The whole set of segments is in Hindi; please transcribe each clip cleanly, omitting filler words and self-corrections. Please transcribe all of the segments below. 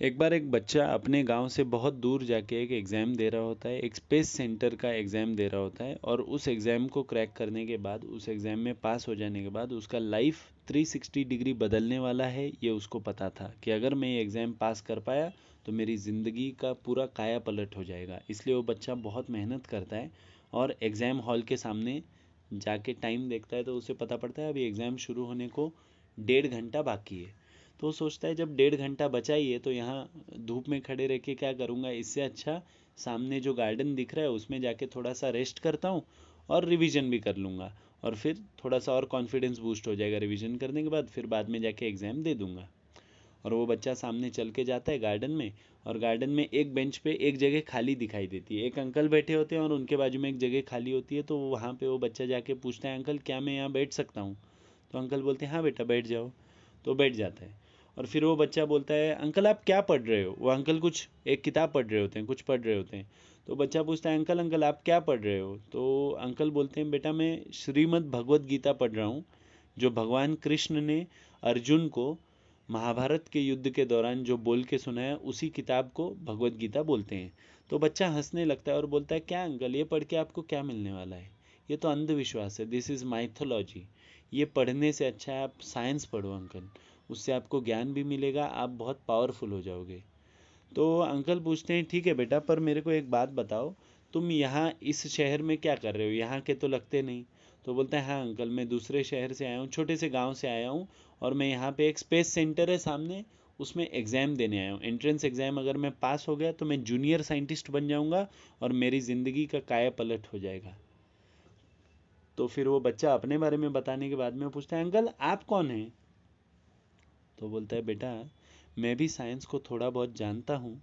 एक बार एक बच्चा अपने गांव से बहुत दूर जाके एक एग्ज़ाम दे रहा होता है, एक स्पेस सेंटर का एग्ज़ाम दे रहा होता है, और उस एग्ज़ाम को क्रैक करने के बाद, उस एग्ज़ाम में पास हो जाने के बाद उसका लाइफ 360 डिग्री बदलने वाला है। ये उसको पता था कि अगर मैं ये एग्ज़ाम पास कर पाया तो मेरी ज़िंदगी का पूरा काया पलट हो जाएगा। इसलिए वो बच्चा बहुत मेहनत करता है और एग्ज़ाम हॉल के सामने जाके टाइम देखता है, तो उसे पता पड़ता है अभी एग्ज़ाम शुरू होने को 1.5 घंटा बाकी है। तो वो सोचता है जब 1.5 घंटा बचा ही है तो यहाँ धूप में खड़े रह के क्या करूँगा, इससे अच्छा सामने जो गार्डन दिख रहा है उसमें जाके थोड़ा सा रेस्ट करता हूँ और रिवीजन भी कर लूँगा, और फिर थोड़ा सा और कॉन्फिडेंस बूस्ट हो जाएगा रिवीजन करने के बाद, फिर बाद में जाके एग्ज़ाम दे दूँगा। और वो बच्चा सामने चल के जाता है गार्डन में, और गार्डन में एक बेंच पे एक जगह खाली दिखाई देती है, एक अंकल बैठे होते हैं और उनके बाजू में एक जगह खाली होती है। तो वहाँ पे वो बच्चा जाके पूछता है, अंकल क्या मैं यहाँ बैठ सकता हूँ? तो अंकल बोलते हैं हाँ बेटा बैठ जाओ। तो बैठ जाता है। और फिर वो बच्चा बोलता है, अंकल आप क्या पढ़ रहे हो? वो अंकल कुछ एक किताब पढ़ रहे होते हैं, कुछ पढ़ रहे होते हैं। तो बच्चा पूछता है, अंकल अंकल आप क्या पढ़ रहे हो? तो अंकल बोलते हैं, बेटा मैं श्रीमद् भगवत गीता पढ़ रहा हूँ, जो भगवान कृष्ण ने अर्जुन को महाभारत के युद्ध के दौरान जो बोल के सुनाया, उसी किताब को भगवत गीता बोलते हैं। तो बच्चा हंसने लगता है और बोलता है, क्या अंकल ये पढ़ के आपको क्या मिलने वाला है? ये तो अंधविश्वास है, दिस इज़ माइथोलॉजी। ये पढ़ने से अच्छा है आप साइंस पढ़ो अंकल, उससे आपको ज्ञान भी मिलेगा, आप बहुत पावरफुल हो जाओगे। तो अंकल पूछते हैं, ठीक है बेटा, पर मेरे को एक बात बताओ, तुम यहाँ इस शहर में क्या कर रहे हो? यहाँ के तो लगते नहीं। तो बोलता है, हाँ अंकल मैं दूसरे शहर से आया हूँ, छोटे से गांव से आया हूँ, और मैं यहाँ पे एक स्पेस सेंटर है सामने, उसमें एग्ज़ाम देने आया हूँ, एंट्रेंस एग्ज़ाम। अगर मैं पास हो गया तो मैं जूनियर साइंटिस्ट बन जाऊँगा और मेरी ज़िंदगी का काया पलट हो जाएगा। तो फिर वो बच्चा अपने बारे में बताने के बाद में पूछता है, अंकल आप कौन हैं? तो बोलता है, बेटा मैं भी साइंस को थोड़ा बहुत जानता हूँ,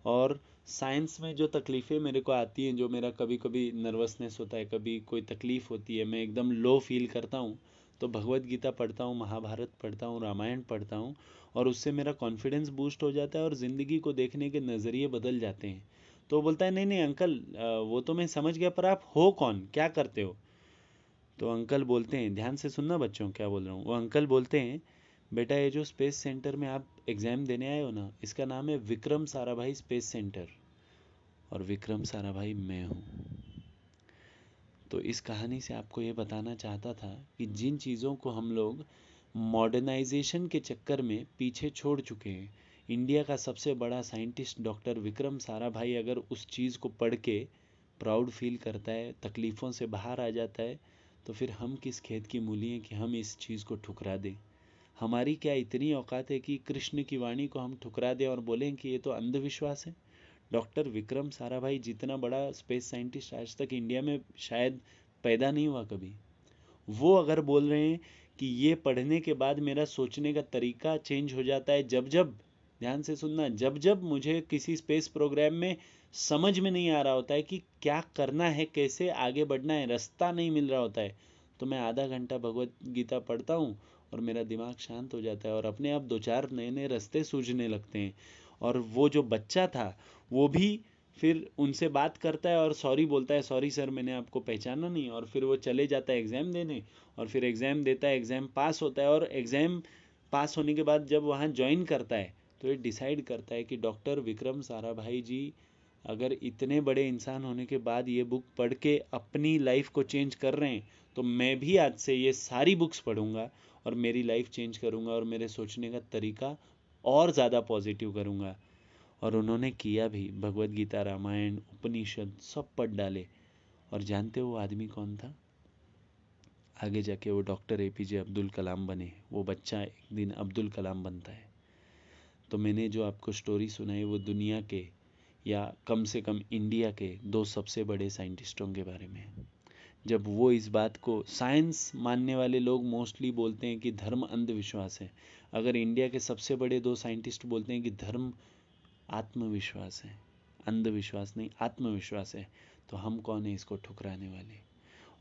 और साइंस में जो तकलीफ़ें मेरे को आती हैं, जो मेरा कभी कभी नर्वसनेस होता है, कभी कोई तकलीफ़ होती है, मैं एकदम लो फील करता हूँ, तो भगवत गीता पढ़ता हूँ, महाभारत पढ़ता हूँ, रामायण पढ़ता हूँ, और उससे मेरा कॉन्फिडेंस बूस्ट हो जाता है और ज़िंदगी को देखने के नज़रिए बदल जाते हैं। तो वो बोलता है, नहीं नहीं अंकल, वो तो मैं समझ गया, पर आप हो कौन, क्या करते हो? तो अंकल बोलते हैं, ध्यान से सुनना बच्चों क्या बोल रहा हूँ। वो अंकल बोलते हैं, बेटा ये जो स्पेस सेंटर में आप एग्ज़ाम देने आए हो ना, इसका नाम है विक्रम साराभाई स्पेस सेंटर, और विक्रम साराभाई मैं हूँ। तो इस कहानी से आपको ये बताना चाहता था कि जिन चीज़ों को हम लोग मॉडर्नाइजेशन के चक्कर में पीछे छोड़ चुके हैं, इंडिया का सबसे बड़ा साइंटिस्ट डॉक्टर विक्रम साराभाई अगर उस चीज़ को पढ़ के प्राउड फील करता है, तकलीफ़ों से बाहर आ जाता है, तो फिर हम किस खेत की मूली हैं कि हम इस चीज़ को ठुकरा दें। हमारी क्या इतनी औकात है कि कृष्ण की वाणी को हम ठुकरा दें और बोलें कि ये तो अंधविश्वास है? डॉक्टर विक्रम साराभाई जितना बड़ा स्पेस साइंटिस्ट आज तक इंडिया में शायद पैदा नहीं हुआ कभी, वो अगर बोल रहे हैं कि ये पढ़ने के बाद मेरा सोचने का तरीका चेंज हो जाता है, जब जब, ध्यान से सुनना, जब जब मुझे किसी स्पेस प्रोग्राम में समझ में नहीं आ रहा होता है कि क्या करना है, कैसे आगे बढ़ना है, रास्ता नहीं मिल रहा होता है, तो मैं आधा घंटा भगवत गीता पढ़ता हूँ और मेरा दिमाग शांत हो जाता है और अपने आप दो चार नए नए रास्ते सूझने लगते हैं। और वो जो बच्चा था वो भी फिर उनसे बात करता है और सॉरी बोलता है, सॉरी सर मैंने आपको पहचाना नहीं, और फिर वो चले जाता है एग्ज़ाम देने, और फिर एग्ज़ाम देता है, एग्ज़ाम पास होता है, और एग्ज़ाम पास होने के बाद जब वहाँ ज्वाइन करता है तो ये डिसाइड करता है कि डॉक्टर विक्रम साराभाई जी अगर इतने बड़े इंसान होने के बाद ये बुक पढ़ के अपनी लाइफ को चेंज कर रहे हैं, तो मैं भी आज से ये सारी बुक्स पढ़ूंगा और मेरी लाइफ चेंज करूंगा और मेरे सोचने का तरीका और ज़्यादा पॉजिटिव करूंगा। और उन्होंने किया भी, भगवत गीता, रामायण, उपनिषद सब पढ़ डाले। और जानते हो वो आदमी कौन था? आगे जाके वो डॉक्टर एपीजे अब्दुल कलाम बने। वो बच्चा एक दिन अब्दुल कलाम बनता है। तो मैंने जो आपको स्टोरी सुनाई वो दुनिया के, या कम से कम इंडिया के दो सबसे बड़े साइंटिस्टों के बारे में है। जब वो इस बात को, साइंस मानने वाले लोग मोस्टली बोलते हैं कि धर्म अंधविश्वास है, अगर इंडिया के सबसे बड़े दो साइंटिस्ट बोलते हैं कि धर्म आत्मविश्वास है, अंधविश्वास नहीं आत्मविश्वास है, तो हम कौन है इसको ठुकराने वाले?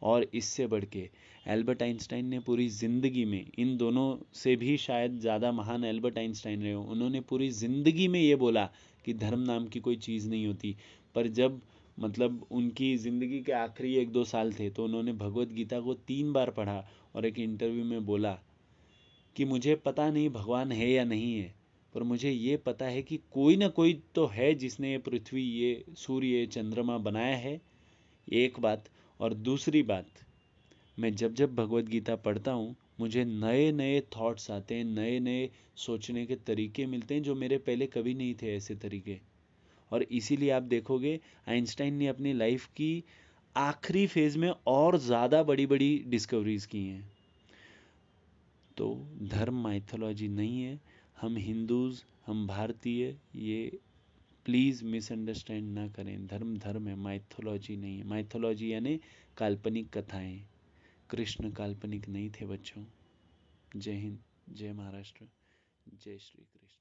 और इससे बढ़ के एल्बर्ट आइंस्टाइन ने पूरी ज़िंदगी में, इन दोनों से भी शायद ज़्यादा महान एल्बर्ट आइंस्टाइन रहे हो, उन्होंने पूरी ज़िंदगी में ये बोला कि धर्म नाम की कोई चीज़ नहीं होती। पर जब मतलब उनकी ज़िंदगी के आखिरी 1-2 साल थे तो उन्होंने भगवत गीता को 3 बार पढ़ा और एक इंटरव्यू में बोला कि मुझे पता नहीं भगवान है या नहीं है, पर मुझे ये पता है कि कोई ना कोई तो है जिसने ये पृथ्वी, ये सूर्य, ये चंद्रमा बनाया है। एक बात। और दूसरी बात, मैं जब जब भगवत गीता पढ़ता हूँ, मुझे नए नए थॉट्स आते हैं, नए नए सोचने के तरीके मिलते हैं जो मेरे पहले कभी नहीं थे ऐसे तरीके। और इसीलिए आप देखोगे आइंस्टाइन ने अपनी लाइफ की आखिरी फेज में और ज़्यादा बड़ी बड़ी डिस्कवरीज की हैं। तो धर्म माइथोलॉजी नहीं है। हम हिंदूज, हम भारतीय, ये प्लीज़ मिसअंडरस्टैंड ना करें। धर्म धर्म है, माइथोलॉजी नहीं है। माइथोलॉजी यानी काल्पनिक कथाएं। कृष्ण काल्पनिक नहीं थे बच्चों। जय हिंद, जय महाराष्ट्र, जय श्री कृष्ण।